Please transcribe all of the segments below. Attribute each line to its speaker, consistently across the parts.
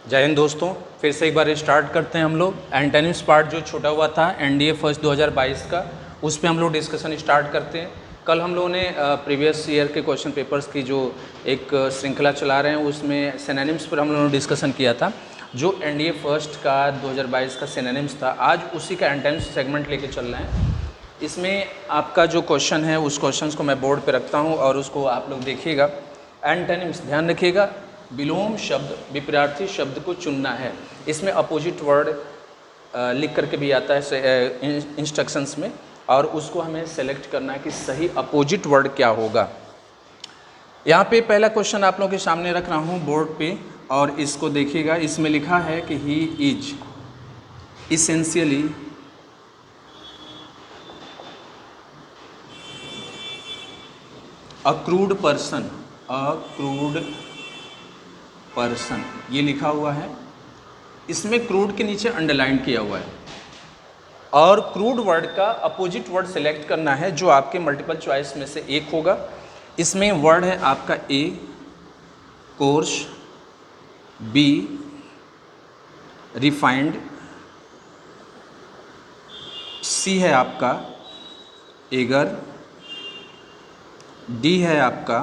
Speaker 1: जय हिंद दोस्तों, फिर से एक बार स्टार्ट करते हैं हम लोग। एंटोनिम्स पार्ट जो छूटा हुआ था एनडीए फर्स्ट 2022 का, उस पे हम लोग डिस्कशन स्टार्ट करते हैं। कल हम लोगों ने प्रीवियस ईयर के क्वेश्चन पेपर्स की जो एक श्रृंखला चला रहे हैं उसमें सिनोनिम्स पर हम लोगों ने डिस्कशन किया था। जो एनडीए फर्स्ट का 2022 का सिनोनिम्स था, आज उसी का एंटोनिम्स सेगमेंट लेके चल रहे हैं। इसमें आपका जो क्वेश्चन है उस क्वेश्चन को मैं बोर्ड पे रखता हूँ और उसको आप लोग देखिएगा। एंटोनिम्स ध्यान रखिएगा, विलोम शब्द विपरीतार्थी शब्द को चुनना है। इसमें अपोजिट वर्ड लिख करके भी आता है इंस्ट्रक्शंस में, और उसको हमें सेलेक्ट करना है कि सही अपोजिट वर्ड क्या होगा। यहाँ पे पहला क्वेश्चन आप लोगों के सामने रख रहा हूँ बोर्ड पे, और इसको देखिएगा। इसमें लिखा है कि he is essentially a crude person, a crude person, ये लिखा हुआ है। इसमें क्रूड के नीचे अंडरलाइन किया हुआ है, और क्रूड वर्ड का अपोजिट वर्ड सेलेक्ट करना है जो आपके मल्टीपल चॉइस में से एक होगा। इसमें वर्ड है आपका ए कोर्स, बी रिफाइंड, सी है आपका एगर, डी है आपका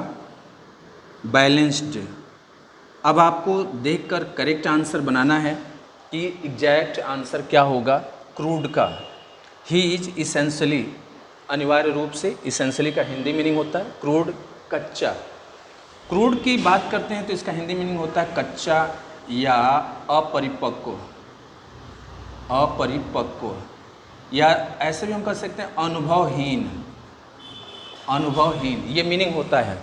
Speaker 1: बैलेंस्ड। अब आपको देखकर करेक्ट आंसर बनाना है कि एग्जैक्ट आंसर क्या होगा क्रूड का। ही इज इसेंशियली, अनिवार्य रूप से इसेंशियली का हिंदी मीनिंग होता है क्रूड, कच्चा। क्रूड की बात करते हैं तो इसका हिंदी मीनिंग होता है कच्चा या अपरिपक्व, अपरिपक्व, या ऐसे भी हम कह सकते हैं अनुभवहीन, अनुभवहीन ये मीनिंग होता है।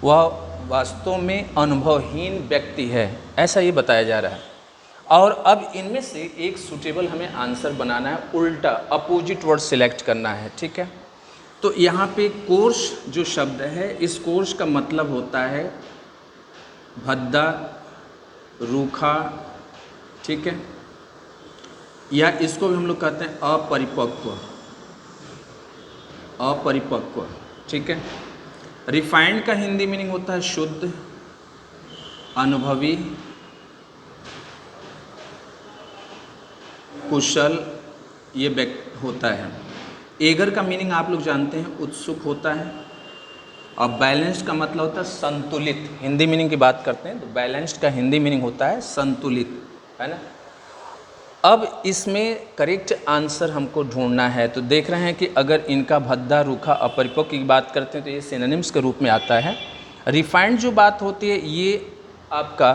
Speaker 1: वह वास्तव में अनुभवहीन व्यक्ति है, ऐसा ये बताया जा रहा है। और अब इनमें से एक सूटेबल हमें आंसर बनाना है, उल्टा अपोजिट वर्ड सिलेक्ट करना है, ठीक है। तो यहाँ पे कोर्स जो शब्द है, इस कोर्स का मतलब होता है भद्दा, रूखा, ठीक है, या इसको भी हम लोग कहते हैं अपरिपक्व, अपरिपक्व, ठीक है। रिफाइंड का हिंदी मीनिंग होता है शुद्ध, अनुभवी, कुशल, ये होता है। एगर का मीनिंग आप लोग जानते हैं उत्सुक होता है, और बैलेंस्ड का मतलब होता है संतुलित। हिंदी मीनिंग की बात करते हैं तो बैलेंस्ड का हिंदी मीनिंग होता है संतुलित, है ना। अब इसमें करेक्ट आंसर हमको ढूंढना है। तो देख रहे हैं कि अगर इनका भद्दा, रूखा, अपरिपक्व की बात करते हैं तो ये सिनोनिम्स के रूप में आता है। रिफाइंड जो बात होती है ये आपका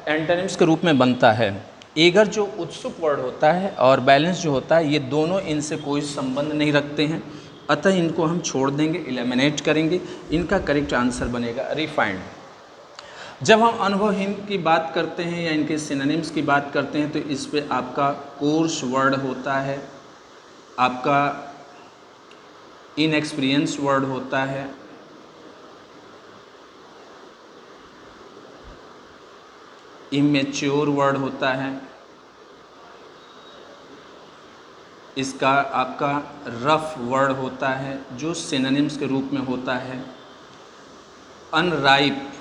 Speaker 1: एंटोनिम्स के रूप में बनता है। एगर जो उत्सुक वर्ड होता है और बैलेंस जो होता है, ये दोनों इनसे कोई संबंध नहीं रखते हैं, अतः इनको हम छोड़ देंगे, एलिमिनेट करेंगे। इनका करेक्ट आंसर बनेगा रिफाइंड। जब हम अनुभवहीन की बात करते हैं या इनके सिनोनिम्स की बात करते हैं तो इस पे आपका कोर्स वर्ड होता है, आपका इनएक्सपीरियंस वर्ड होता है, इमेच्योर वर्ड होता है, इसका आपका रफ वर्ड होता है जो सिनोनिम्स के रूप में होता है। अनराइप,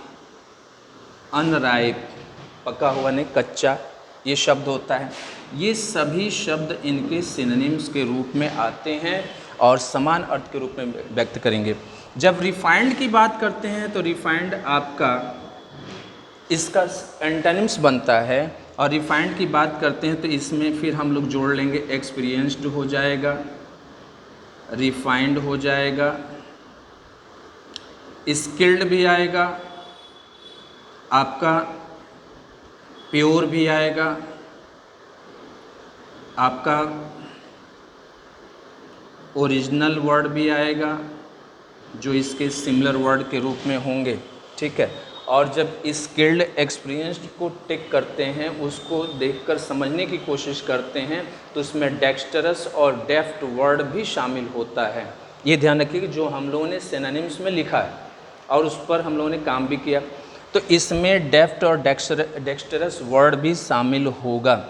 Speaker 1: अनराइप पका हुआ नहीं, कच्चा, ये शब्द होता है। ये सभी शब्द इनके सिनोनिम्स के रूप में आते हैं और समान अर्थ के रूप में व्यक्त करेंगे। जब रिफाइंड की बात करते हैं तो रिफाइंड आपका इसका एंटोनिम्स बनता है, और रिफाइंड की बात करते हैं तो इसमें फिर हम लोग जोड़ लेंगे एक्सपीरियंस्ड हो जाएगा, रिफाइंड हो जाएगा, स्किल्ड भी आएगा, आपका प्योर भी आएगा, आपका ओरिजिनल वर्ड भी आएगा जो इसके सिमिलर वर्ड के रूप में होंगे, ठीक है। और जब स्किल्ड, एक्सपीरियंस्ड को टिक करते हैं, उसको देखकर समझने की कोशिश करते हैं, तो उसमें डेक्स्टरस और डेफ्ट वर्ड भी शामिल होता है। ये ध्यान रखिए कि जो हम लोगों ने सिनोनिम्स में लिखा है और उस पर हम लोगों ने काम भी किया, तो इसमें डेफ्ट और डेक्स्टरस वर्ड भी शामिल होगा।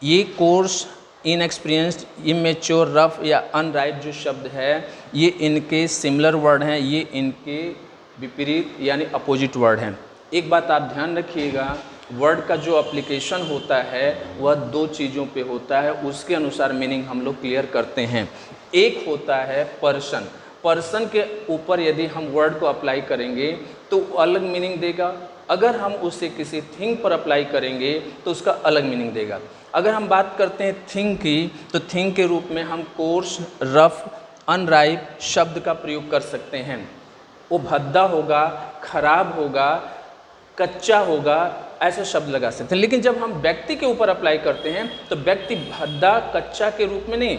Speaker 1: ये कोर्स, इनएक्सपीरियंस्ड, इमेच्योर, रफ या अनराइप जो शब्द है, ये इनके सिमिलर वर्ड हैं, ये इनके विपरीत यानी अपोजिट वर्ड हैं। एक बात आप ध्यान रखिएगा वर्ड का जो एप्लीकेशन होता है वह दो चीज़ों पे होता है, उसके अनुसार मीनिंग हम लोग क्लियर करते हैं। एक होता है पर्सन, पर्सन के ऊपर यदि हम वर्ड को अप्लाई करेंगे तो अलग मीनिंग देगा, अगर हम उसे किसी थिंग पर अप्लाई करेंगे तो उसका अलग मीनिंग देगा। अगर हम बात करते हैं थिंग की, तो थिंग के रूप में हम कोर्स, रफ, अनराइप शब्द का प्रयोग कर सकते हैं। वो भद्दा होगा, खराब होगा, कच्चा होगा, ऐसे शब्द लगा सकते हैं। लेकिन जब हम व्यक्ति के ऊपर अप्लाई करते हैं तो व्यक्ति भद्दा, कच्चा के रूप में नहीं,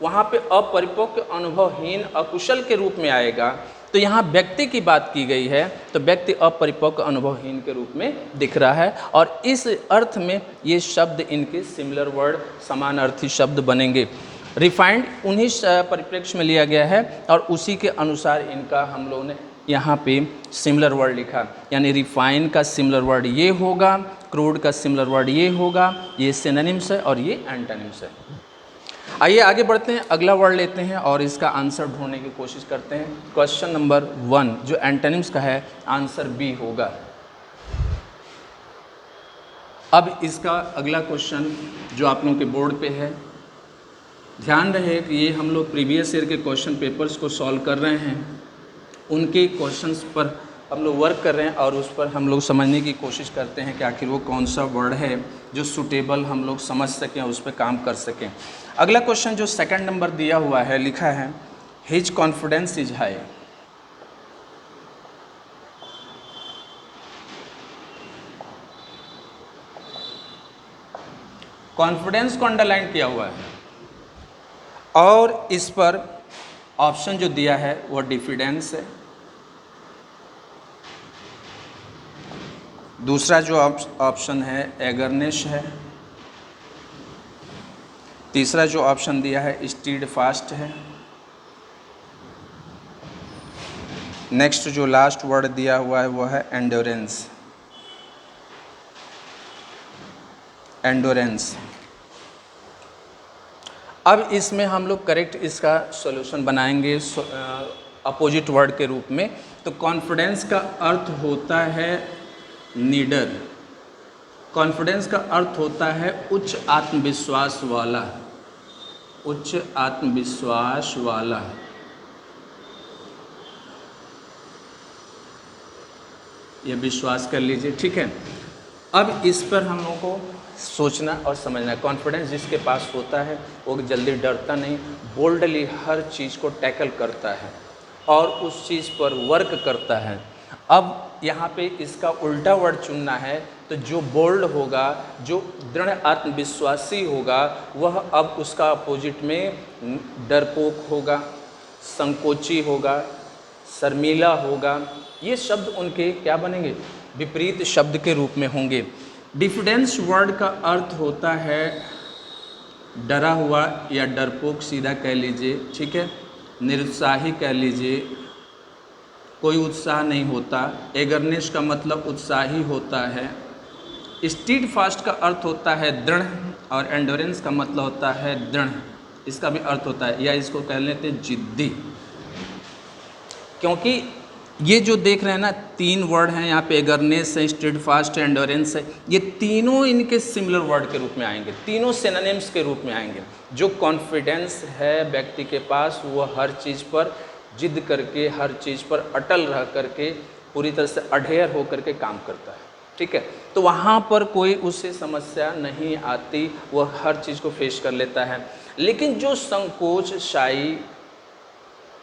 Speaker 1: वहाँ पे अपरिपक्व, अनुभवहीन, अकुशल के रूप में आएगा। तो यहाँ व्यक्ति की बात की गई है तो व्यक्ति अपरिपक्व, अनुभवहीन के रूप में दिख रहा है, और इस अर्थ में ये शब्द इनके सिमिलर वर्ड, समान अर्थी शब्द बनेंगे। रिफाइंड उन्हीं परिप्रेक्ष्य में लिया गया है और उसी के अनुसार इनका हम लोगों ने यहाँ पे सिमिलर वर्ड लिखा, यानी रिफाइन का सिमिलर वर्ड ये होगा, क्रूड का सिमिलर वर्ड ये होगा, ये सिनोनिम्स है और ये एंटोनिम्स है। आइए आगे बढ़ते हैं, अगला वर्ड लेते हैं और इसका आंसर ढूंढने की कोशिश करते हैं। क्वेश्चन नंबर 1 जो एंटोनिम्स का है, आंसर बी होगा। अब इसका अगला क्वेश्चन जो आप लोगों के बोर्ड पे है, ध्यान रहे कि ये हम लोग प्रीवियस ईयर के क्वेश्चन पेपर्स को सॉल्व कर रहे हैं, उनके क्वेश्चंस पर हम लोग वर्क कर रहे हैं और उस पर हम लोग समझने की कोशिश करते हैं कि आखिर वो कौन सा वर्ड है जो सूटेबल हम लोग समझ सकें, उस पर काम कर सकें। अगला क्वेश्चन जो सेकंड नंबर दिया हुआ है, लिखा है his confidence is high. Confidence को अंडरलाइन किया हुआ है और इस पर ऑप्शन जो दिया है वो डिफिडेंस है। दूसरा जो ऑप्शन है एगरनेस है। तीसरा जो ऑप्शन दिया है स्टीड फास्ट है। नेक्स्ट जो लास्ट वर्ड दिया हुआ है वो है एंडोरेंस। एंडोरेंस। अब इसमें हम लोग करेक्ट इसका सॉल्यूशन बनाएंगे अपोजिट वर्ड के रूप में। तो कॉन्फिडेंस का अर्थ होता है नीडर। कॉन्फिडेंस का अर्थ होता है उच्च आत्मविश्वास वाला। उच्च आत्मविश्वास वाला। ये विश्वास कर लीजिए, ठीक है। अब इस पर हम लोगों को सोचना और समझना। कॉन्फिडेंस जिसके पास होता है वो जल्दी डरता नहीं, बोल्डली हर चीज़ को टैकल करता है और उस चीज़ पर वर्क करता है। अब यहाँ पे इसका उल्टा वर्ड चुनना है, तो जो बोल्ड होगा, जो दृढ़ आत्मविश्वासी होगा, वह अब उसका अपोजिट में डरपोक होगा, संकोची होगा, शर्मीला होगा। ये शब्द उनके क्या बनेंगे? विपरीत शब्द के रूप में होंगे। डिफिडेंस वर्ड का अर्थ होता है डरा हुआ या डरपोक, सीधा कह लीजिए, ठीक है। निरुत्साही कह लीजिए, कोई उत्साह नहीं होता। एगरनेस का मतलब उत्साही होता है। स्टीड फास्ट का अर्थ होता है दृढ़ और एंडोरेंस का मतलब होता है दृढ़, इसका भी अर्थ होता है, या इसको कह लेते हैं जिद्दी। क्योंकि ये जो देख रहे हैं ना, तीन वर्ड हैं यहाँ पे, एगरनेस है, स्टीड फास्ट है, एंडोरेंस है, ये तीनों इनके सिमिलर वर्ड के रूप में आएंगे, तीनों सिनोनिम्स के रूप में आएंगे। जो कॉन्फिडेंस है व्यक्ति के पास, वो हर चीज़ पर जिद करके, हर चीज़ पर अटल रह करके, पूरी तरह से अढेर होकर के काम करता है, ठीक है। तो वहाँ पर कोई उससे समस्या नहीं आती, वह हर चीज़ को फेस कर लेता है। लेकिन जो संकोच, शाई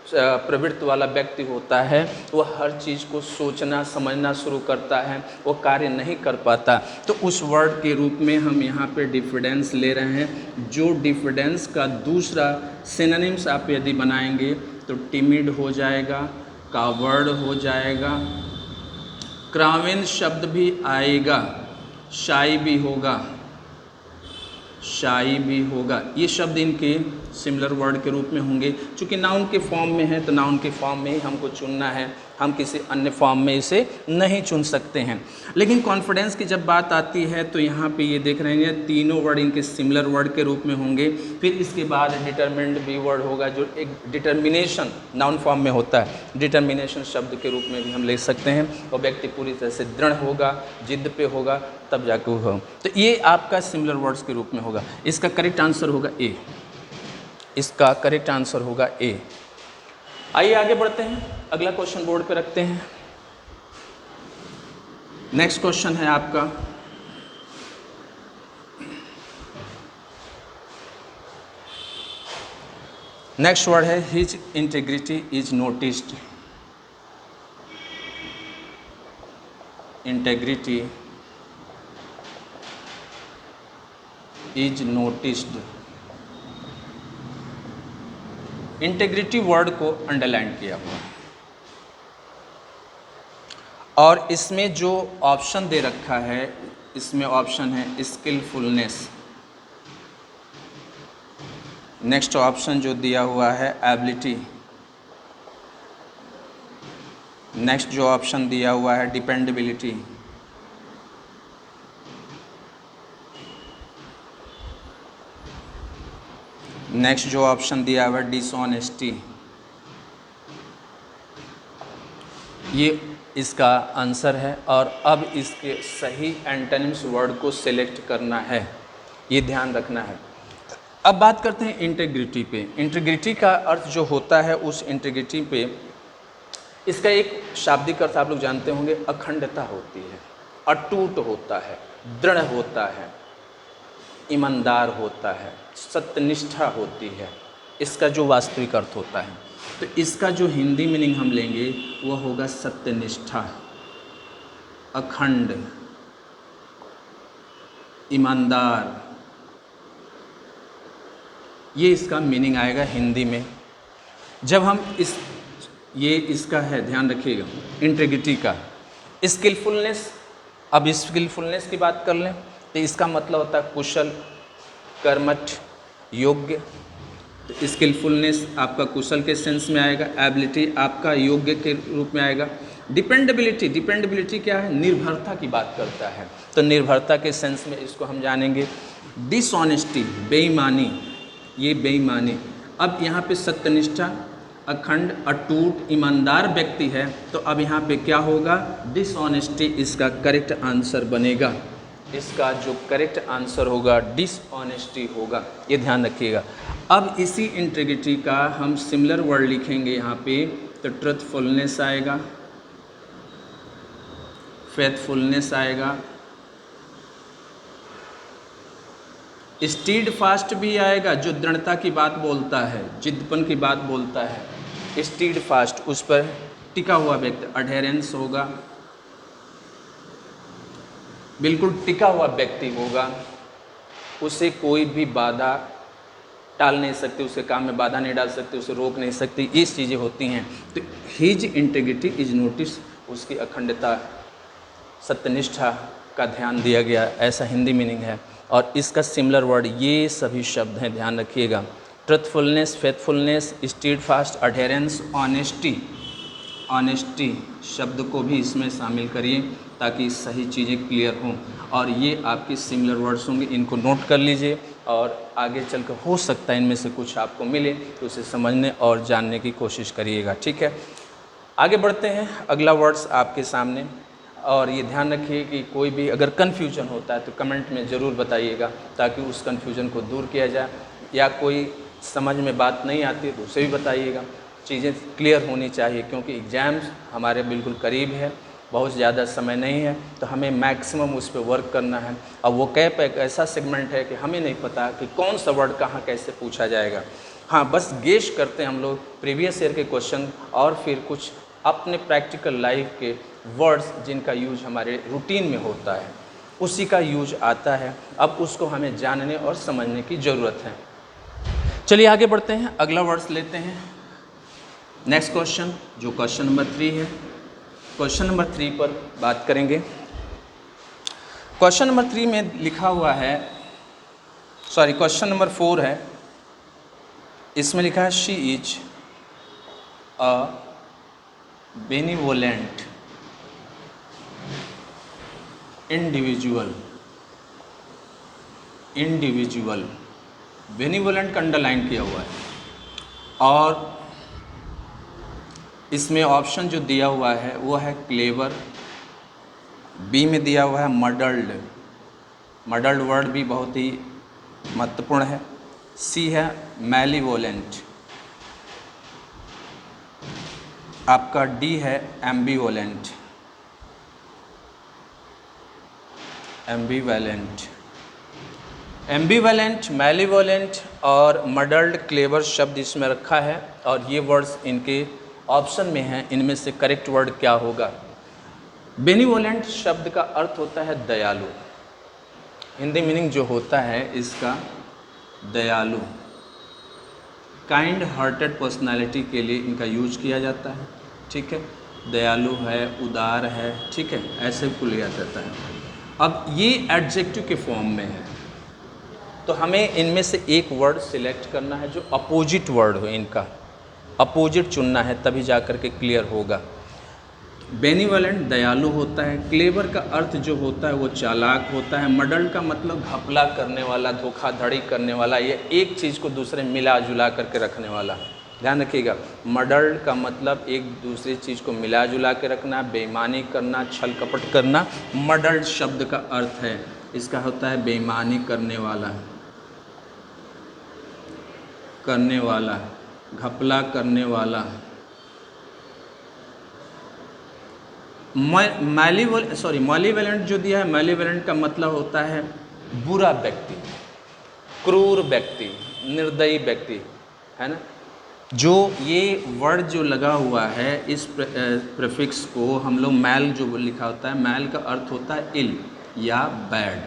Speaker 1: प्रवृत्ति वाला व्यक्ति होता है, वह हर चीज़ को सोचना समझना शुरू करता है, वो कार्य नहीं कर पाता। तो उस वर्ड के रूप में हम यहाँ पे डिफिडेंस ले रहे हैं। जो डिफिडेंस का दूसरा सिनोनिम्स आप यदि बनाएंगे तो टिमिड हो जाएगा, कावर्ड हो जाएगा, क्रावेन शब्द भी आएगा, शाई भी होगा, शाई भी होगा। ये शब्द इनके सिमिलर वर्ड के रूप में होंगे। चूँकि नाउन के फॉर्म में है तो नाउन के फॉर्म में ही हमको चुनना है, हम किसी अन्य फॉर्म में इसे नहीं चुन सकते हैं। लेकिन कॉन्फिडेंस की जब बात आती है तो यहाँ पे ये देख रहे हैं तीनों वर्ड इनके सिमिलर वर्ड के रूप में होंगे। फिर इसके बाद डिटरमिन्ड बी वर्ड होगा जो एक डिटर्मिनेशन नाउन फॉर्म में होता है, डिटर्मिनेशन शब्द के रूप में भी हम ले सकते हैं। और व्यक्ति पूरी तरह से दृढ़ होगा, जिद पे होगा, तब जाके वो हो। तो ये आपका सिमिलर वर्ड्स के रूप में होगा। इसका करेक्ट आंसर होगा ए, इसका करेक्ट आंसर होगा ए। आइए आगे बढ़ते हैं, अगला क्वेश्चन बोर्ड पे रखते हैं। नेक्स्ट क्वेश्चन है आपका नेक्स्ट वर्ड है his integrity is noticed. Integrity is noticed. Integrity word को अंडरलाइन किया हुआ है और इसमें जो ऑप्शन दे रखा है, इसमें ऑप्शन है स्किलफुलनेस। नेक्स्ट ऑप्शन जो दिया हुआ है एबिलिटी। नेक्स्ट जो ऑप्शन दिया हुआ है डिपेंडेबिलिटी। नेक्स्ट जो ऑप्शन दिया हुआ है डिसऑनेस्टी। ये इसका आंसर है और अब इसके सही एंटोनिम्स वर्ड को सिलेक्ट करना है, ये ध्यान रखना है। अब बात करते हैं इंटेग्रिटी पे। इंटेग्रिटी का अर्थ जो होता है, उस इंटेग्रिटी पे इसका एक शाब्दिक अर्थ आप लोग जानते होंगे, अखंडता होती है, अटूट होता है, दृढ़ होता है, ईमानदार होता है, सत्यनिष्ठा होती है, इसका जो वास्तविक अर्थ होता है। तो इसका जो हिंदी मीनिंग हम लेंगे वह होगा सत्यनिष्ठा, अखंड, ईमानदार, ये इसका मीनिंग आएगा हिंदी में। जब हम ये इसका है, ध्यान रखिएगा, इंटेग्रिटी का। स्किलफुलनेस, अब स्किलफुलनेस की बात कर लें तो इसका मतलब होता है कुशल, कर्मठ, योग्य। तो स्किलफुलनेस आपका कुशल के सेंस में आएगा, एबिलिटी आपका योग्य के रूप में आएगा। डिपेंडेबिलिटी, डिपेंडेबिलिटी क्या है? निर्भरता की बात करता है, तो निर्भरता के सेंस में इसको हम जानेंगे। डिसऑनेस्टी, बेईमानी, ये बेईमानी। अब यहाँ पे सत्यनिष्ठा, अखंड, अटूट, ईमानदार व्यक्ति है, तो अब यहाँ पे क्या होगा? डिसऑनेस्टी इसका करेक्ट आंसर बनेगा। इसका जो करेक्ट आंसर होगा डिसऑनेस्टी होगा, ये ध्यान रखिएगा। अब इसी इंटेग्रिटी का हम सिमिलर वर्ड लिखेंगे यहाँ पे, तो ट्रुथफुलनेस आएगा, फेथफुलनेस आएगा, स्टीड फास्ट भी आएगा, जो दृढ़ता की बात बोलता है, जिद्दपन की बात बोलता है। स्टीड फास्ट, उस पर टिका हुआ व्यक्ति, अडेरेंस होगा, बिल्कुल टिका हुआ व्यक्ति होगा, उसे कोई भी बाधा टाल नहीं सकती, उसके काम में बाधा नहीं डाल सकती, उसे रोक नहीं सकती, ये चीज़ें होती हैं। तो हिज इंटेग्रिटी इज नोटिस, उसकी अखंडता, सत्यनिष्ठा का ध्यान दिया गया, ऐसा हिंदी मीनिंग है। और इसका सिमिलर वर्ड ये सभी शब्द हैं, ध्यान रखिएगा। Truthfulness, faithfulness, steadfast, adherence, honesty. Honesty शब्द को भी इसमें शामिल करिए ताकि सही चीज़ें क्लियर हों। और ये आपके सिमिलर वर्ड्स होंगे, इनको नोट कर लीजिए और आगे चलकर हो सकता है इनमें से कुछ आपको मिले तो उसे समझने और जानने की कोशिश करिएगा, ठीक है। आगे बढ़ते हैं, अगला वर्ड्स आपके सामने। और ये ध्यान रखिए कि कोई भी अगर कन्फ्यूजन होता है तो कमेंट में ज़रूर बताइएगा ताकि उस कन्फ्यूजन को दूर किया जाए, या कोई समझ में बात नहीं आती तो उसे भी बताइएगा। चीज़ें क्लियर होनी चाहिए क्योंकि एग्ज़ाम्स हमारे बिल्कुल करीब है, बहुत ज़्यादा समय नहीं है, तो हमें मैक्सिमम उस पर वर्क करना है। अब वो कैप एक ऐसा सेगमेंट है कि हमें नहीं पता कि कौन सा वर्ड कहाँ कैसे पूछा जाएगा। हाँ, बस गेस करते हैं हम लोग प्रीवियस ईयर के क्वेश्चन और फिर कुछ अपने प्रैक्टिकल लाइफ के वर्ड्स जिनका यूज हमारे रूटीन में होता है, उसी का यूज आता है। अब उसको हमें जानने और समझने की ज़रूरत है। चलिए आगे बढ़ते हैं, अगला वर्ड्स लेते हैं। नेक्स्ट क्वेश्चन जो क्वेश्चन नंबर 3 है, क्वेश्चन नंबर 3 पर बात करेंगे। क्वेश्चन नंबर 3 में लिखा हुआ है, सॉरी क्वेश्चन नंबर 4 है। इसमें लिखा है she is a benevolent individual benevolent का अंडरलाइन किया हुआ है। और इसमें ऑप्शन जो दिया हुआ है वो है क्लेवर, बी में दिया हुआ है मडल्ड वर्ड भी बहुत ही महत्वपूर्ण है, सी है मैलीवोलेंट, आपका डी है एम्बीवोलेंट, मैलीवोलेंट और मडल्ड क्लेवर शब्द इसमें रखा है और ये वर्ड्स इनके ऑप्शन में हैं। इनमें से करेक्ट वर्ड क्या होगा? बेनिवोलेंट शब्द का अर्थ होता है दयालु, हिंदी मीनिंग जो होता है इसका दयालु, काइंड हार्टेड पर्सनालिटी के लिए इनका यूज किया जाता है, ठीक है, दयालु है, उदार है, ठीक है, ऐसे को लिया जाता है। अब ये एडजेक्टिव के फॉर्म में है तो हमें इनमें से एक वर्ड सिलेक्ट करना है जो अपोजिट वर्ड हो, इनका अपोजिट चुनना है, तभी जा कर के क्लियर होगा। बेनिवोलेंट दयालु होता है, क्लेवर का अर्थ जो होता है वो चालाक होता है, मडल्ड का मतलब घपला करने वाला, धोखाधड़ी करने वाला, ये एक चीज़ को दूसरे मिला जुला करके रखने वाला। ध्यान रखिएगा, मडल्ड का मतलब एक दूसरी चीज़ को मिला जुला के रखना, बेईमानी करना, छल कपट करना, मडल्ड शब्द का अर्थ है, इसका होता है बेईमानी करने वाला, घपला करने वाला। मैलीवोलेंट जो दिया है, मैलीवोलेंट का मतलब होता है बुरा व्यक्ति, क्रूर व्यक्ति, निर्दयी व्यक्ति, है ना। जो ये वर्ड जो लगा हुआ है इस प्रीफिक्स को हम लोग मैल जो लिखा होता है, मैल का अर्थ होता है इल या बैड,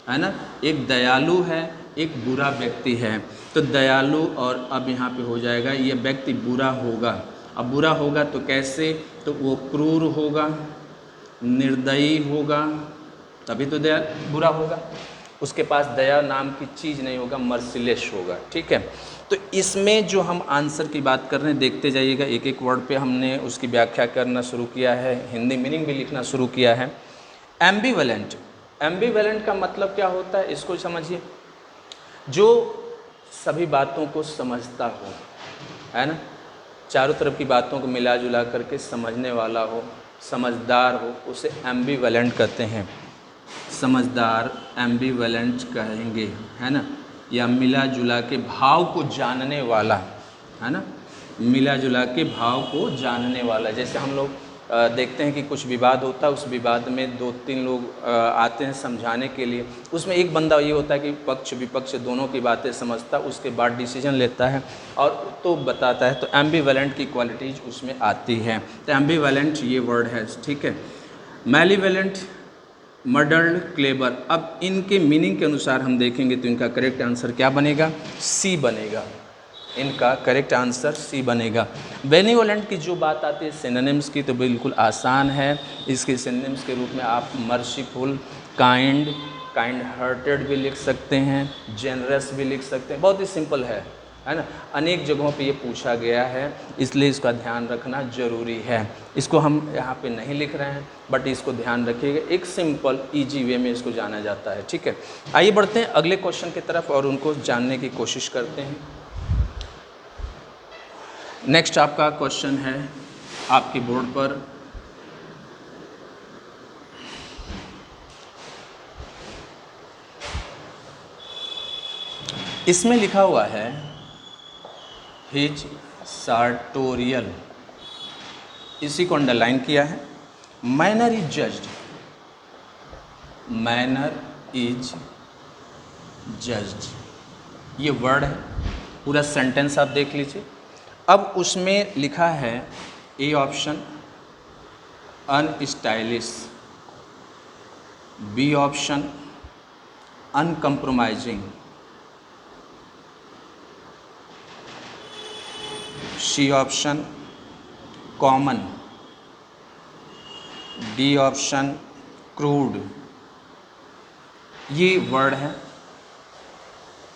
Speaker 1: है ना। एक दयालु है, एक बुरा व्यक्ति है, तो दयालु और अब यहाँ पे हो जाएगा ये व्यक्ति बुरा होगा। अब बुरा होगा तो कैसे? तो वो क्रूर होगा, निर्दयी होगा, तभी तो दया बुरा होगा, उसके पास दया नाम की चीज़ नहीं होगा, मर्सिलेस होगा, ठीक है। तो इसमें जो हम आंसर की बात कर रहे हैं देखते जाइएगा, एक एक वर्ड पे हमने उसकी व्याख्या करना शुरू किया है, हिंदी मीनिंग भी लिखना शुरू किया है। एम्बीवेलेंट का मतलब क्या होता है, इसको समझिए, जो सभी बातों को समझता हो, है ना, चारों तरफ की बातों को मिला जुला करके समझने वाला हो, समझदार हो, उसे एम्बीवेलेंट कहते हैं। समझदार एम्बीवेलेंट कहेंगे, है ना, या मिला जुला के भाव को जानने वाला, है ना, मिला जुला के भाव को जानने वाला। जैसे हम लोग देखते हैं कि कुछ विवाद होता है, उस विवाद में 2-3 लोग आते हैं समझाने के लिए, उसमें एक बंदा ये होता है कि पक्ष विपक्ष दोनों की बातें समझता, उसके बाद डिसीजन लेता है और तो बताता है, तो एम्बीवेलेंट की क्वालिटीज़ उसमें आती है। तो एम्बीवेलेंट ये वर्ड है, ठीक है। मैलीवेलेंट, मडल्ड, क्लेवर, अब इनके मीनिंग के अनुसार हम देखेंगे तो इनका करेक्ट आंसर क्या बनेगा? सी बनेगा, इनका करेक्ट आंसर सी बनेगा। बेनिवोलेंट की जो बात आती है सिनोनिम्स की, तो बिल्कुल आसान है। इसके सिनोनिम्स के रूप में आप मर्सीफुल, काइंड हार्टेड भी लिख सकते हैं, जेनरस भी लिख सकते हैं, बहुत ही सिंपल है ना। अनेक जगहों पे ये पूछा गया है, इसलिए इसका ध्यान रखना जरूरी है। इसको हम यहाँ पे नहीं लिख रहे हैं, बट इसको ध्यान रखिएगा, एक सिंपल ईजी वे में इसको जाना जाता है, ठीक है। आइए बढ़ते हैं अगले क्वेश्चन की तरफ और उनको जानने की कोशिश करते हैं। नेक्स्ट आपका क्वेश्चन है आपके बोर्ड पर, इसमें लिखा हुआ है हिज सार्टोरियल, इसी को अंडरलाइन किया है। Manner is judged, manner is judged, ये वर्ड है, पूरा सेंटेंस आप देख लीजिए। अब उसमें लिखा है A option unstylish, B option uncompromising, C option common, D option crude. ये वर्ड है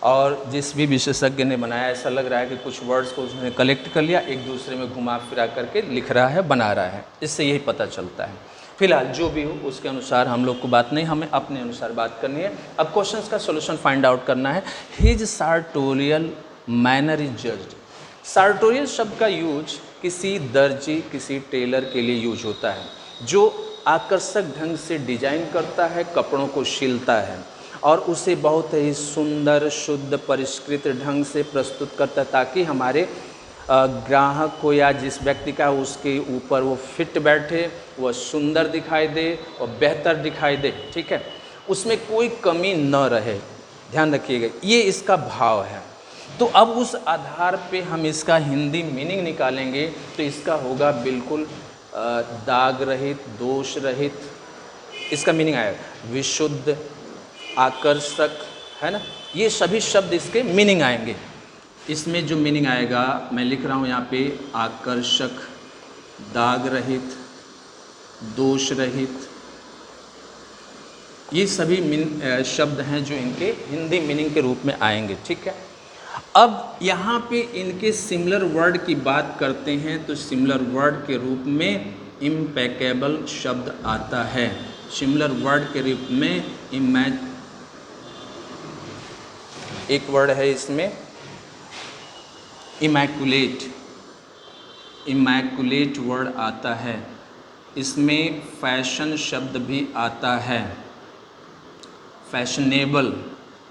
Speaker 1: और जिस भी विशेषज्ञ ने बनाया ऐसा लग रहा है कि कुछ वर्ड्स को उसने कलेक्ट कर लिया, एक दूसरे में घुमा फिरा करके लिख रहा है, बना रहा है। इससे यही पता चलता है। फिलहाल जो भी हो उसके अनुसार हम लोग को बात नहीं, हमें अपने अनुसार बात करनी है। अब क्वेश्चंस का सॉल्यूशन फाइंड आउट करना है। His sartorial manner is judged. Sartorial शब्द का यूज किसी दर्जी, किसी टेलर के लिए यूज होता है जो आकर्षक ढंग से डिजाइन करता है, कपड़ों को सिलता है और उसे बहुत ही सुंदर, शुद्ध, परिष्कृत ढंग से प्रस्तुत करता है ताकि हमारे ग्राहक को या जिस व्यक्ति का उसके ऊपर वो फिट बैठे, वह सुंदर दिखाई दे और बेहतर दिखाई दे। ठीक है, उसमें कोई कमी न रहे, ध्यान रखिएगा, ये इसका भाव है। तो अब उस आधार पे हम इसका हिंदी मीनिंग निकालेंगे तो इसका होगा बिल्कुल दाग रहित, दोष रहित। इसका मीनिंग आएगा विशुद्ध, आकर्षक, है ना। ये सभी शब्द इसके मीनिंग आएंगे। इसमें जो मीनिंग आएगा मैं लिख रहा हूँ यहाँ पे, आकर्षक, दाग रहित, दोष रहित, ये सभी शब्द हैं जो इनके हिंदी मीनिंग के रूप में आएंगे। ठीक है, अब यहाँ पे इनके सिमिलर वर्ड की बात करते हैं तो सिमिलर वर्ड के रूप में इम्पेकेबल शब्द आता है। सिमिलर वर्ड के रूप में एक वर्ड है इसमें इमैकुलेट, इमैकुलेट वर्ड आता है। इसमें फैशन शब्द भी आता है, फैशनेबल।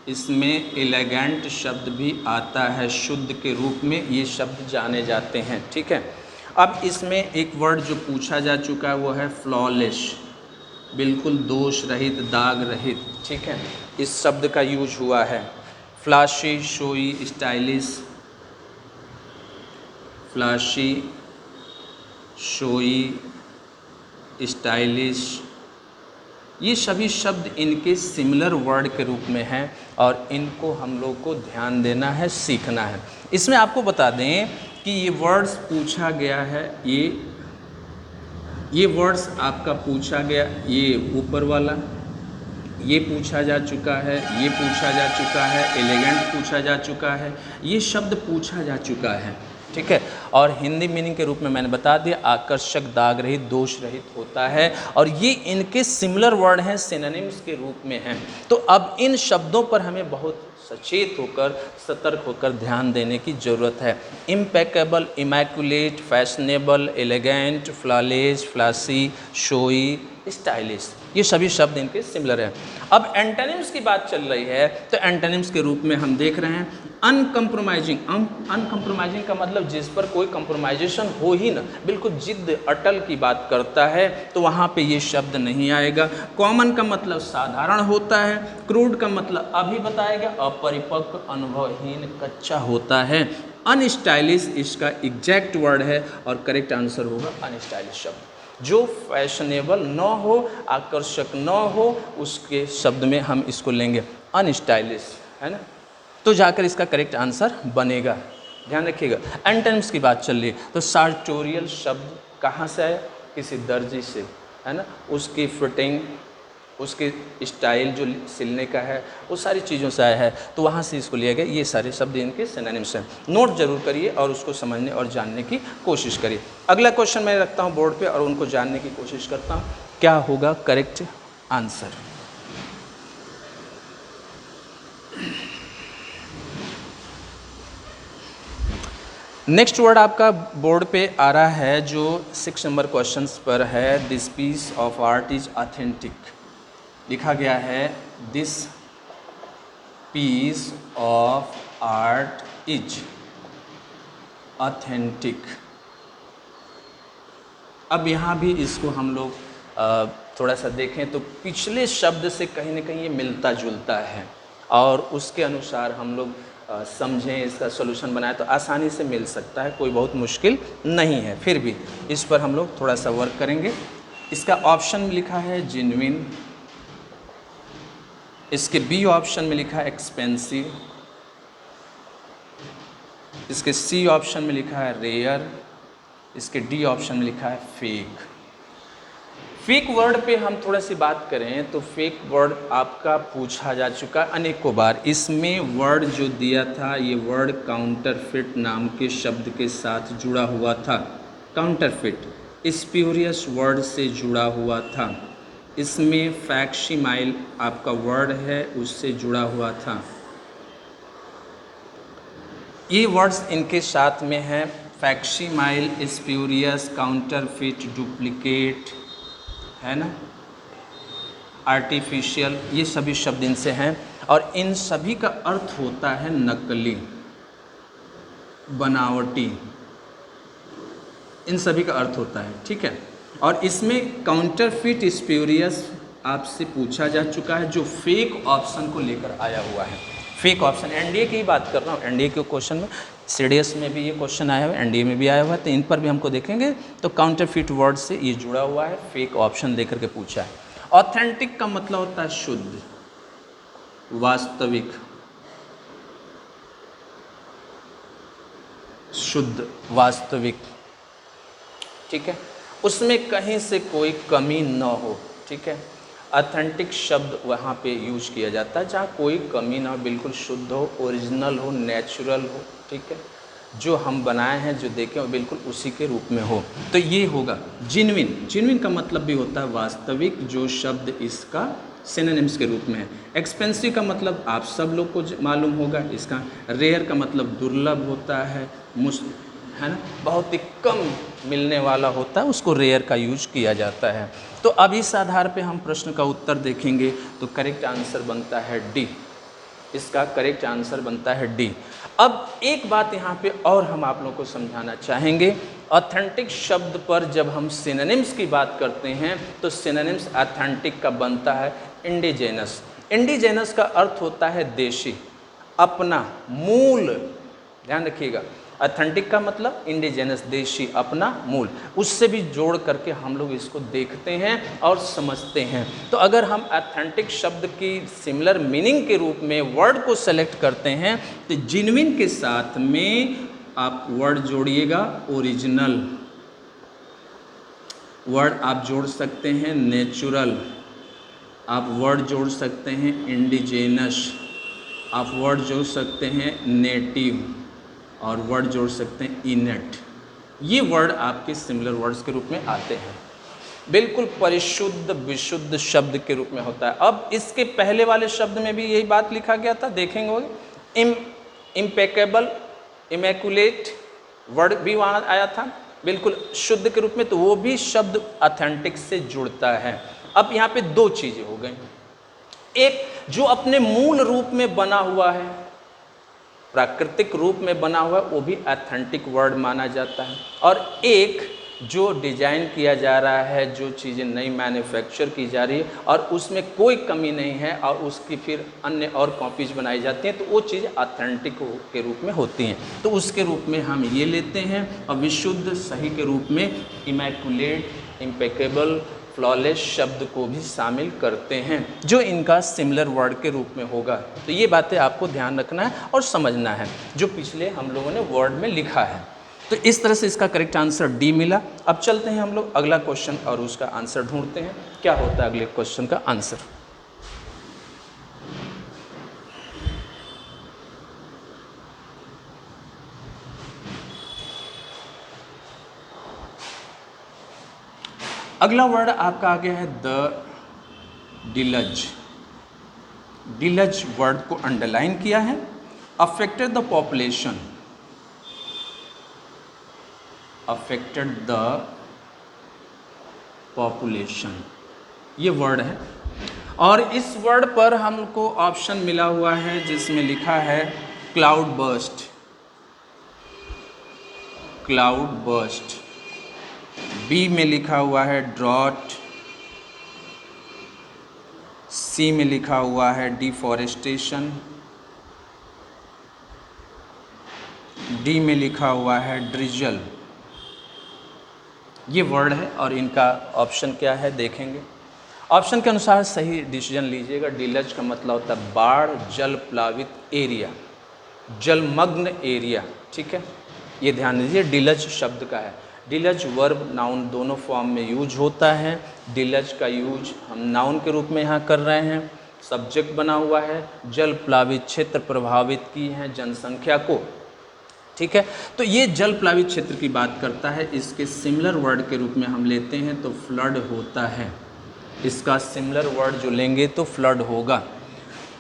Speaker 1: इसमें एलिगेंट शब्द भी आता है, शुद्ध के रूप में ये शब्द जाने जाते हैं। ठीक है, अब इसमें एक वर्ड जो पूछा जा चुका है वो है फ्लॉलेस, बिल्कुल दोष रहित, दाग रहित। ठीक है, इस शब्द का यूज हुआ है। फ्लाशी, शोई, स्टाइलिश, फ्लाशी, शोई, स्टाइलिश, ये सभी शब्द इनके सिमिलर वर्ड के रूप में हैं और इनको हम लोग को ध्यान देना है, सीखना है। इसमें आपको बता दें कि ये वर्ड्स पूछा गया है, ये वर्ड्स आपका पूछा गया, ये ऊपर वाला ये पूछा जा चुका है, ये पूछा जा चुका है, एलिगेंट पूछा जा चुका है, ये शब्द पूछा जा चुका है। ठीक है, और हिंदी मीनिंग के रूप में मैंने बता दिया, आकर्षक, दाग रहित, दोष रहित होता है और ये इनके सिमिलर वर्ड हैं, सिनोनिम्स के रूप में हैं। तो अब इन शब्दों पर हमें बहुत सचेत होकर, सतर्क होकर ध्यान देने की ज़रूरत है। Impeccable, immaculate, fashionable, elegant, flawless, flashy, showy, stylish, ये सभी शब्द इनके सिमिलर हैं। अब एंटोनिम्स की बात चल रही है तो एंटोनिम्स के रूप में हम देख रहे हैं अनकम्प्रोमाइजिंग। अनकम्प्रोमाइजिंग का मतलब जिस पर कोई कंप्रोमाइजेशन हो ही ना, बिल्कुल जिद्द, अटल की बात करता है तो वहाँ पे ये शब्द नहीं आएगा। कॉमन का मतलब साधारण होता है। क्रूड का मतलब अभी बताया गया, अपरिपक्व, अनुभवहीन, कच्चा होता है। अनस्टाइलिश इसका एग्जैक्ट वर्ड है और करेक्ट आंसर होगा अनस्टाइलिश शब्द। जो फैशनेबल न हो, आकर्षक न हो, उसके शब्द में हम इसको लेंगे अनस्टाइलिश, है ना, तो जाकर इसका करेक्ट आंसर बनेगा। ध्यान रखिएगा। एंटोनिम्स की बात चल रही है तो सार्टोरियल शब्द कहाँ से आया? किसी दर्जी से, है ना, उसकी फिटिंग, उसके स्टाइल जो सिलने का है, वो सारी चीज़ों से आया है, तो वहाँ से इसको लिया गया। ये सारे शब्द इनके सिनोनिम्स हैं। नोट जरूर करिए और उसको समझने और जानने की कोशिश करिए। अगला क्वेश्चन मैं रखता हूँ बोर्ड पे और उनको जानने की कोशिश करता हूँ क्या होगा करेक्ट आंसर। नेक्स्ट वर्ड आपका बोर्ड पे आ रहा है जो 6 नंबर क्वेश्चन पर है। This piece of art is authentic. लिखा गया है this piece of art is authentic. अब यहाँ भी इसको हम लोग थोड़ा सा देखें तो पिछले शब्द से कहीं ना कहीं ये मिलता जुलता है और उसके अनुसार हम लोग समझें, इसका सॉल्यूशन बनाएं तो आसानी से मिल सकता है, कोई बहुत मुश्किल नहीं है। फिर भी इस पर हम लोग थोड़ा सा वर्क करेंगे। इसका ऑप्शन में लिखा है जेन्युइन, इसके बी ऑप्शन में लिखा है एक्सपेंसिव, इसके सी ऑप्शन में लिखा है रेयर, इसके डी ऑप्शन में लिखा है फेक। फेक वर्ड पे हम थोड़ा सी बात करें तो फेक वर्ड आपका पूछा जा चुका अनेकों बार। इसमें वर्ड जो दिया था ये वर्ड काउंटरफिट नाम के शब्द के साथ जुड़ा हुआ था। काउंटरफिट स्प्यूरियस वर्ड से जुड़ा हुआ था। इसमें फैक्सिमाइल आपका वर्ड है उससे जुड़ा हुआ था। ये वर्ड्स इनके साथ में हैं, फैक्सिमाइल, स्प्यूरियस, काउंटरफिट, डुप्लीकेट, है ना, आर्टिफिशियल, ये सभी शब्द इनसे हैं और इन सभी का अर्थ होता है नकली, बनावटी, इन सभी का अर्थ होता है, ठीक है। और इसमें काउंटरफिट, स्प्यूरियस आपसे पूछा जा चुका है, जो फेक ऑप्शन को लेकर आया हुआ है। फेक ऑप्शन, एनडीए की ही बात कर रहा हूँ, एनडीए के क्वेश्चन में, सीडीएस में भी ये क्वेश्चन आया हुआ है, एनडीए में भी आया हुआ है, तो इन पर भी हमको देखेंगे। तो काउंटरफिट वर्ड से ये जुड़ा हुआ है, फेक ऑप्शन देकर के पूछा है। ऑथेंटिक का मतलब होता है शुद्ध, वास्तविक, शुद्ध, वास्तविक, ठीक है, उसमें कहीं से कोई कमी न हो, ठीक है। ऑथेंटिक शब्द वहाँ पे यूज किया जाता है जहाँ कोई कमी ना हो, बिल्कुल शुद्ध हो, ओरिजिनल हो, नेचुरल हो, ठीक है, जो हम बनाए हैं, जो देखें वो बिल्कुल उसी के रूप में हो, तो ये होगा जेन्युइन। जेन्युइन का मतलब भी होता है वास्तविक, जो शब्द इसका सिनोनिम्स के रूप में है। एक्सपेंसिव का मतलब आप सब लोग को मालूम होगा इसका। रेयर का मतलब दुर्लभ होता है, है ना, बहुत ही कम मिलने वाला होता है, उसको रेयर का यूज किया जाता है। तो अब इस आधार पे हम प्रश्न का उत्तर देखेंगे तो करेक्ट आंसर बनता है डी। इसका करेक्ट आंसर बनता है डी। अब एक बात यहाँ पे और हम आप लोगों को समझाना चाहेंगे, ऑथेंटिक शब्द पर जब हम सिनोनिम्स की बात करते हैं तो सिनोनिम्स ऑथेंटिक का बनता है इंडिजेनस। इंडिजेनस का अर्थ होता है देशी, अपना, मूल, ध्यान रखिएगा। ऑथेंटिक का मतलब इंडिजेनस, देशी, अपना, मूल, उससे भी जोड़ करके हम लोग इसको देखते हैं और समझते हैं। तो अगर हम ऑथेंटिक शब्द की सिमिलर मीनिंग के रूप में वर्ड को सेलेक्ट करते हैं तो जेन्युइन के साथ में आप वर्ड जोड़िएगा ओरिजिनल, वर्ड आप जोड़ सकते हैं नेचुरल, आप वर्ड जोड़ सकते हैं इंडिजेनस, आप वर्ड जोड़ सकते हैं नेटिव, और वर्ड जोड़ सकते हैं इनेट। ये वर्ड आपके सिमिलर वर्ड्स के रूप में आते हैं, बिल्कुल परिशुद्ध, विशुद्ध शब्द के रूप में होता है। अब इसके पहले वाले शब्द में भी यही बात लिखा गया था, देखेंगे, इम्पेकेबल, इमैकुलेट वर्ड भी वहाँ आया था बिल्कुल शुद्ध के रूप में, तो वो भी शब्द ऑथेंटिक से जुड़ता है। अब यहाँ पे दो चीज़ें हो गई, एक जो अपने मूल रूप में बना हुआ है, प्राकृतिक रूप में बना हुआ है, वो भी ऑथेंटिक वर्ड माना जाता है, और एक जो डिजाइन किया जा रहा है, जो चीज़ें नई मैन्युफैक्चर की जा रही है और उसमें कोई कमी नहीं है और उसकी फिर अन्य और कॉपीज बनाई जाती हैं, तो वो चीज़ें ऑथेंटिक के रूप में होती हैं, तो उसके रूप में हम ये लेते हैं। और विशुद्ध, सही के रूप में इमैकुलेट, इम्पेकेबल, फ्लॉलेस शब्द को भी शामिल करते हैं, जो इनका सिमिलर वर्ड के रूप में होगा। तो ये बातें आपको ध्यान रखना है और समझना है, जो पिछले हम लोगों ने वर्ड में लिखा है। तो इस तरह से इसका करेक्ट आंसर डी मिला। अब चलते हैं हम लोग अगला क्वेश्चन और उसका आंसर ढूंढते हैं, क्या होता है अगले क्वेश्चन का आंसर। अगला वर्ड आपका आ गया है द डिलज। डिलज वर्ड को अंडरलाइन किया है। Affected the population, affected the population, ये वर्ड है। और इस वर्ड पर हमको ऑप्शन मिला हुआ है जिसमें लिखा है cloud burst, cloud burst, B में लिखा हुआ है ड्रॉट, सी में लिखा हुआ है डिफॉरेस्टेशन, डी में लिखा हुआ है ड्रिजल। ये वर्ड है और इनका ऑप्शन क्या है देखेंगे। ऑप्शन के अनुसार सही डिसीजन लीजिएगा। डिलज का मतलब होता है बाढ़, जल प्लावित एरिया, जलमग्न एरिया, ठीक है, ये ध्यान दीजिए डिलज शब्द का है। डिलज वर्ब नाउन दोनों फॉर्म में यूज होता है। डिलज का यूज हम नाउन के रूप में यहाँ कर रहे हैं। सब्जेक्ट बना हुआ है, जल प्लावित क्षेत्र प्रभावित की है जनसंख्या को। ठीक है, तो ये जल प्लावित क्षेत्र की बात करता है। इसके सिमिलर वर्ड के रूप में हम लेते हैं तो फ्लड होता है। इसका सिमिलर वर्ड जो लेंगे तो फ्लड होगा।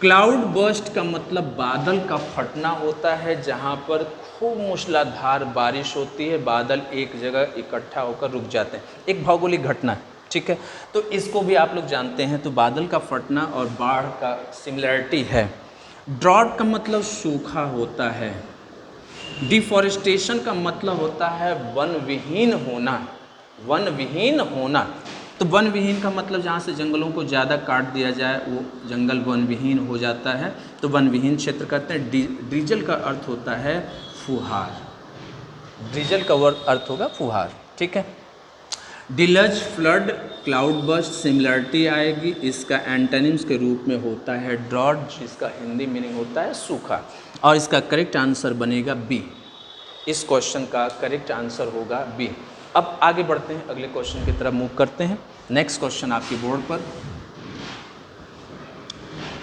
Speaker 1: क्लाउड बर्स्ट का मतलब बादल का फटना होता है, जहाँ पर खूब मूसलाधार बारिश होती है, बादल एक जगह इकट्ठा होकर रुक जाते हैं। एक भौगोलिक घटना है, ठीक है, तो इसको भी आप लोग जानते हैं। तो बादल का फटना और बाढ़ का सिमिलरिटी है। ड्रॉट का मतलब सूखा होता है। डिफॉरेस्टेशन का मतलब होता है वन विहीन होना। वन विहीन होना, तो वन विहीन का मतलब जहाँ से जंगलों को ज़्यादा काट दिया जाए वो जंगल वन विहीन हो जाता है, तो वन विहीन क्षेत्र कहते हैं। ड्रीजल का अर्थ होता है फुहार। ड्रीजल का अर्थ होगा फुहार, ठीक है। डिलज, फ्लड, क्लाउड बर्स्ट सिमिलरिटी आएगी। इसका एंटोनिम्स के रूप में होता है ड्रॉट, जिसका हिंदी मीनिंग होता है सूखा, और इसका करेक्ट आंसर बनेगा बी। इस क्वेश्चन का करेक्ट आंसर होगा बी। अब आगे बढ़ते हैं, अगले क्वेश्चन की तरफ मूव करते हैं। नेक्स्ट क्वेश्चन आपकी बोर्ड पर,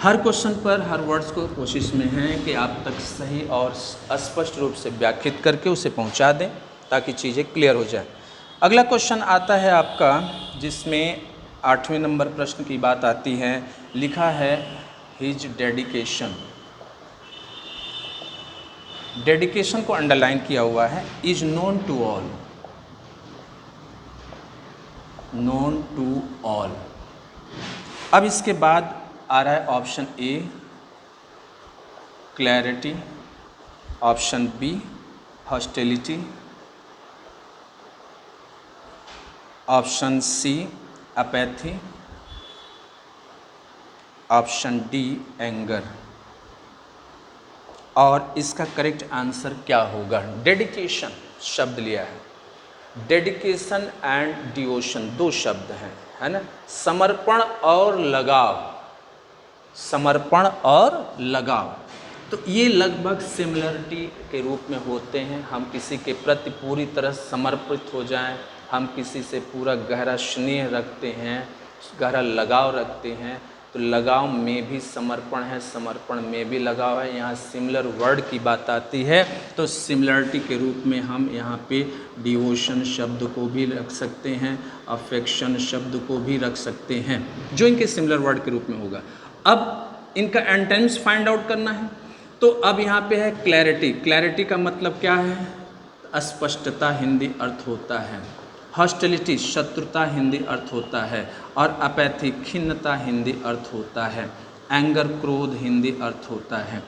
Speaker 1: हर क्वेश्चन पर हर वर्ड्स को कोशिश में है कि आप तक सही और स्पष्ट रूप से व्याख्यात करके उसे पहुंचा दें ताकि चीज़ें क्लियर हो जाए। अगला क्वेश्चन आता है आपका, जिसमें 8वें नंबर प्रश्न की बात आती है। लिखा है हिज डेडिकेशन। डेडिकेशन को अंडरलाइन किया हुआ है। Is known to all. Known to all. अब इसके बाद आ रहा है option A clarity, option B hostility, option C apathy, option D anger. और इसका करेक्ट आंसर क्या होगा? डेडिकेशन शब्द लिया है। डेडिकेशन एंड डिवोशन दो शब्द हैं, है ना। समर्पण और लगाव, समर्पण और लगाव, तो ये लगभग सिमिलरिटी के रूप में होते हैं। हम किसी के प्रति पूरी तरह समर्पित हो जाएं, हम किसी से पूरा गहरा स्नेह रखते हैं, गहरा लगाव रखते हैं, तो लगाव में भी समर्पण है, समर्पण में भी लगाव है। यहाँ सिमिलर वर्ड की बात आती है तो सिमिलरिटी के रूप में हम यहाँ पे डिवोशन शब्द को भी रख सकते हैं, अफेक्शन शब्द को भी रख सकते हैं, जो इनके सिमिलर वर्ड के रूप में होगा। अब इनका एंटेनिम्स फाइंड आउट करना है, तो अब यहाँ पे है क्लैरिटी। क्लैरिटी का मतलब क्या है? अस्पष्टता हिंदी अर्थ होता है। हॉस्टिलिटी शत्रुता हिंदी अर्थ होता है, और अपैथी खिन्नता हिंदी अर्थ होता है। एंगर क्रोध हिंदी अर्थ होता है,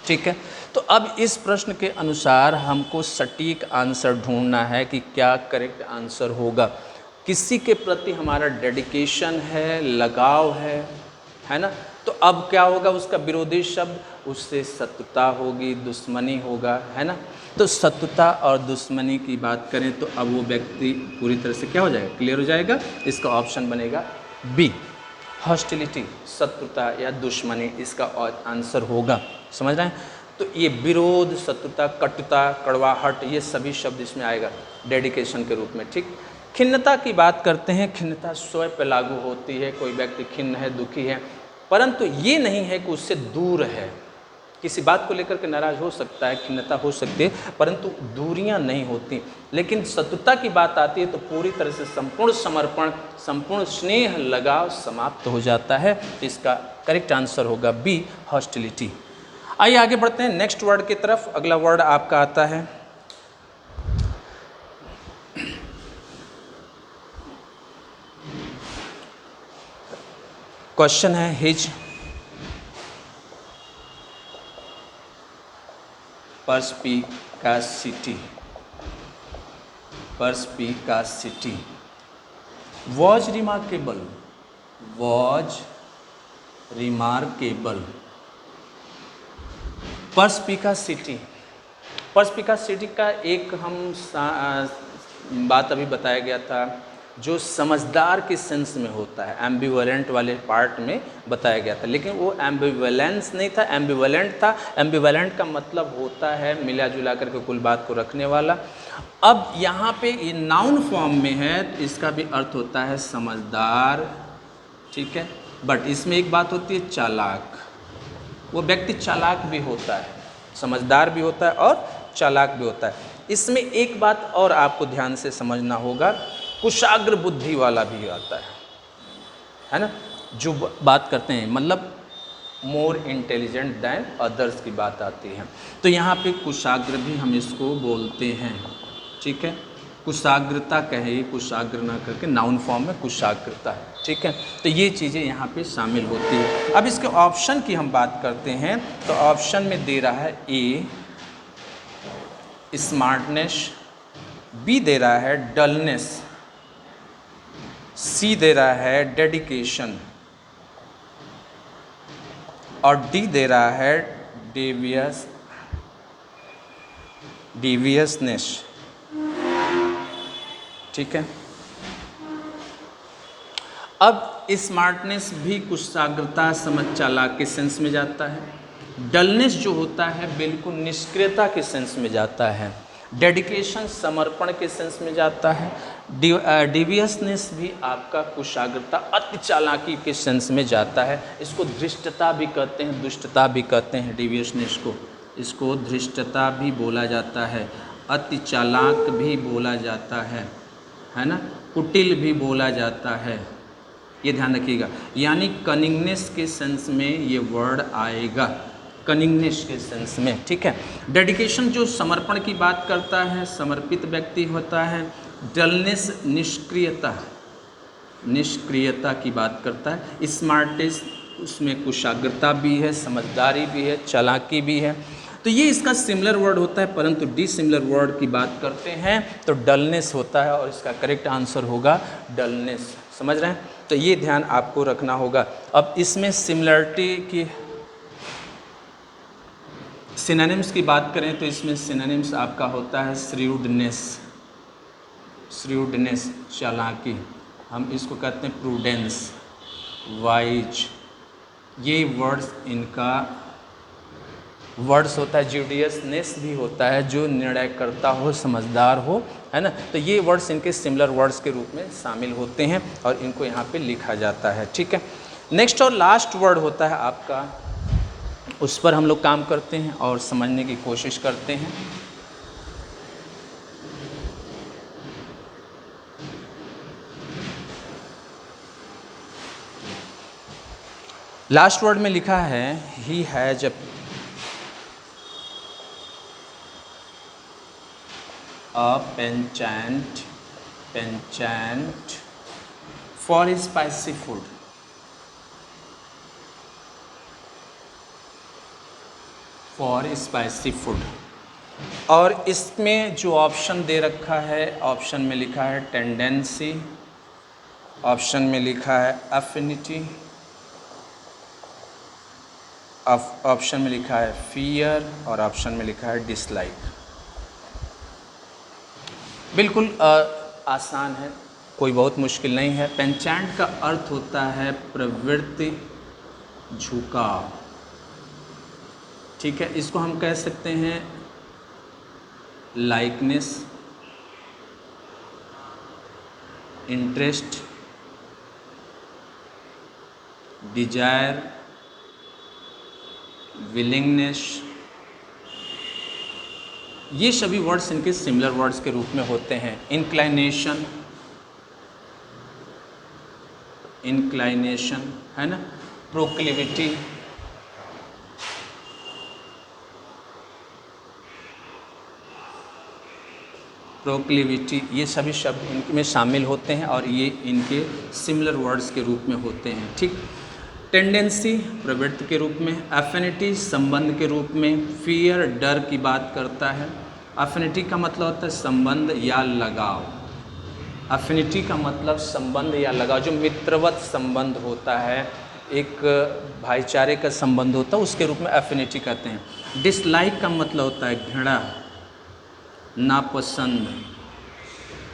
Speaker 1: ठीक है। तो अब इस प्रश्न के अनुसार हमको सटीक आंसर ढूंढना है कि क्या करेक्ट आंसर होगा। किसी के प्रति हमारा डेडिकेशन है, लगाव है ना, तो अब क्या होगा? उसका विरोधी शब्द, उससे शत्रुता होगी, दुश्मनी होगा, है ना। तो शत्रुता और दुश्मनी की बात करें तो अब वो व्यक्ति पूरी तरह से क्या हो जाएगा? क्लियर हो जाएगा। इसका ऑप्शन बनेगा बी, हॉस्टिलिटी, शत्रुता या दुश्मनी, इसका आंसर होगा। समझ रहे हैं? तो ये विरोध, शत्रुता, कटुता, कड़वाहट, ये सभी शब्द इसमें आएगा डेडिकेशन के रूप में, ठीक। खिन्नता की बात करते हैं। खिन्नता स्वयं पर लागू होती है। कोई व्यक्ति खिन्न है, दुखी है, परंतु ये नहीं है कि उससे दूर है। किसी बात को लेकर के नाराज हो सकता है, खिन्नता हो सकती है, परंतु दूरियां नहीं होती। लेकिन शत्रुता की बात आती है तो पूरी तरह से संपूर्ण समर्पण, संपूर्ण स्नेह, लगाव समाप्त हो जाता है। इसका करेक्ट आंसर होगा बी, हॉस्टिलिटी। आइए आगे बढ़ते हैं नेक्स्ट वर्ड की तरफ। अगला वर्ड आपका आता है क्वेश्चन है his perspicacity, perspicacity, was remarkable, was remarkable, perspicacity, perspicacity का एक हम बात अभी बताया गया था जो समझदार के सेंस में होता है, एम्बिवेलेंट वाले पार्ट में बताया गया था, लेकिन वो एम्बिवेलेंस नहीं था, एम्बिवेलेंट था। एम्बिवेलेंट का मतलब होता है मिला जुला करके कुल बात को रखने वाला। अब यहाँ पे ये नाउन फॉर्म में है तो इसका भी अर्थ होता है समझदार, ठीक है। बट इसमें एक बात होती है चालाक, वो व्यक्ति चालाक भी होता है, समझदार भी होता है और चालाक भी होता है। इसमें एक बात और आपको ध्यान से समझना होगा, कुशाग्र बुद्धि वाला भी आता है ना, जो बात करते हैं मतलब मोर इंटेलिजेंट दैन अदर्स की बात आती है। तो यहाँ पे कुशाग्र भी हम इसको बोलते हैं, ठीक है। कुशाग्रता कहे, कुशाग्र ना करके नाउन फॉर्म में कुशाग्रता है, ठीक है। तो ये चीज़ें यहाँ पे शामिल होती है। अब इसके ऑप्शन की हम बात करते हैं तो ऑप्शन में दे रहा है ए स्मार्टनेस, बी दे रहा है डलनेस, सी दे रहा है डेडिकेशन और डी दे रहा है डेवियसनेस, ठीक है। अब स्मार्टनेस भी कुशाग्रता, समझ, चालाक के सेंस में जाता है। डलनेस जो होता है बिल्कुल निष्क्रियता के सेंस में जाता है। डेडिकेशन समर्पण के सेंस में जाता है। डिवियसनेस भी आपका कुशाग्रता, अति चालाकी के सेंस में जाता है। इसको धृष्टता भी कहते हैं, दुष्टता भी कहते हैं डिवियसनेस को, इसको धृष्टता भी बोला जाता है, अति चालाक भी बोला जाता है ना, कुटिल भी बोला जाता है, ये ध्यान रखिएगा। यानी कनिंगनेस के सेंस में ये वर्ड आएगा, कनिंगनेस के सेंस में, ठीक है। डेडिकेशन जो समर्पण की बात करता है, समर्पित व्यक्ति होता है। डलनेस निष्क्रियता की बात करता है। स्मार्टेस्ट उसमें कुशाग्रता भी है, समझदारी भी है, चालाकी भी है। तो ये इसका सिमिलर वर्ड होता है, परंतु डिसिमिलर वर्ड की बात करते हैं तो डलनेस होता है और इसका करेक्ट आंसर होगा डलनेस। समझ रहे हैं? तो ये ध्यान आपको रखना होगा। अब इसमें सिमिलरिटी की सिनोनिम्स की बात करें तो इसमें सिनोनिम्स आपका होता है श्रीउडनेस चालाकी, हम इसको कहते हैं प्रूडेंस, वाइज, ये वर्ड्स होता है। जुडियसनेस भी होता है, जो निर्णयकर्ता हो, समझदार हो, है ना। तो ये वर्ड्स इनके सिमिलर वर्ड्स के रूप में शामिल होते हैं और इनको यहाँ पे लिखा जाता है, ठीक है। नेक्स्ट और लास्ट वर्ड होता है आपका, उस पर हम लोग काम करते हैं और समझने की कोशिश करते हैं। लास्ट वर्ड में लिखा है he has a penchant for spicy food। और इसमें जो ऑप्शन दे रखा है, ऑप्शन में लिखा है टेंडेंसी, ऑप्शन में लिखा है अफिनिटी, ऑप्शन में लिखा है फियर और ऑप्शन में लिखा है डिसलाइक। बिल्कुल आसान है, कोई बहुत मुश्किल नहीं है। पेंचेंट का अर्थ होता है प्रवृत्ति, झुकाव, ठीक है। इसको हम कह सकते हैं लाइकनेस, इंटरेस्ट, डिजायर, विलिंगनेस, ये सभी वर्ड्स इनके सिमिलर वर्ड्स के रूप में होते हैं। इंक्लाइनेशन है ना, प्रोक्लिविटी, ये सभी शब्द इनमें शामिल होते हैं और ये इनके सिमिलर वर्ड्स के रूप में होते हैं, ठीक। टेंडेंसी प्रवृत्ति के रूप में, एफिनिटी संबंध के रूप में, फियर डर की बात करता है। एफिनिटी का मतलब होता है संबंध या लगाव, एफिनिटी का मतलब संबंध या लगाव, जो मित्रवत संबंध होता है, एक भाईचारे का संबंध होता है, उसके रूप में एफिनिटी कहते हैं। डिसलाइक का मतलब होता है घृणा, नापसंद,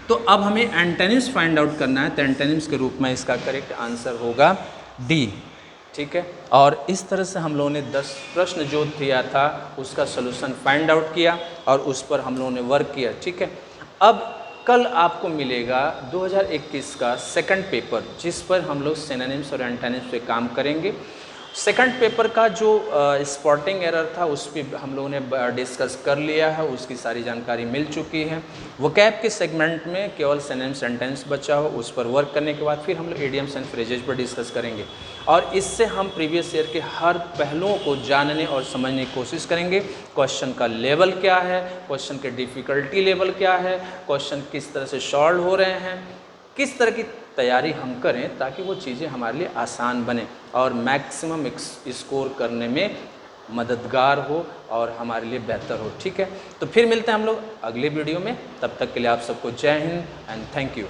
Speaker 1: तो अब हमें एंटेनिम्स फाइंड आउट करना है, तो एंटेनिम्स के रूप में इसका करेक्ट आंसर होगा डी। ठीक है, और इस तरह से हम लोगों ने 10 प्रश्न जो दिया था उसका सोल्यूशन फाइंड आउट किया और उस पर हम लोगों ने वर्क किया। ठीक है, अब कल आपको मिलेगा 2021 का सेकंड पेपर, जिस पर हम लोग सिनोनिम्स और एंटोनिम्स पे काम करेंगे। सेकंड पेपर का जो स्पॉटिंग एरर था उस पर हम लोगों ने डिस्कस कर लिया है, उसकी सारी जानकारी मिल चुकी है। वोकैब के सेगमेंट में केवल सिनोनिम्स एंटोनिम्स बचा हो, उस पर वर्क करने के बाद फिर हम लोग इडियम्स एंड फ्रेजेज पर डिस्कस करेंगे और इससे हम प्रीवियस ईयर के हर पहलुओं को जानने और समझने की कोशिश करेंगे। क्वेश्चन का लेवल क्या है, क्वेश्चन के डिफ़िकल्टी लेवल क्या है, क्वेश्चन किस तरह से सॉल्व हो रहे हैं, किस तरह की तैयारी हम करें ताकि वो चीज़ें हमारे लिए आसान बने और मैक्सिमम स्कोर करने में मददगार हो और हमारे लिए बेहतर हो। ठीक है, तो फिर मिलते हैं हम लोग अगले वीडियो में, तब तक के लिए आप सबको जय हिंद एंड थैंक यू।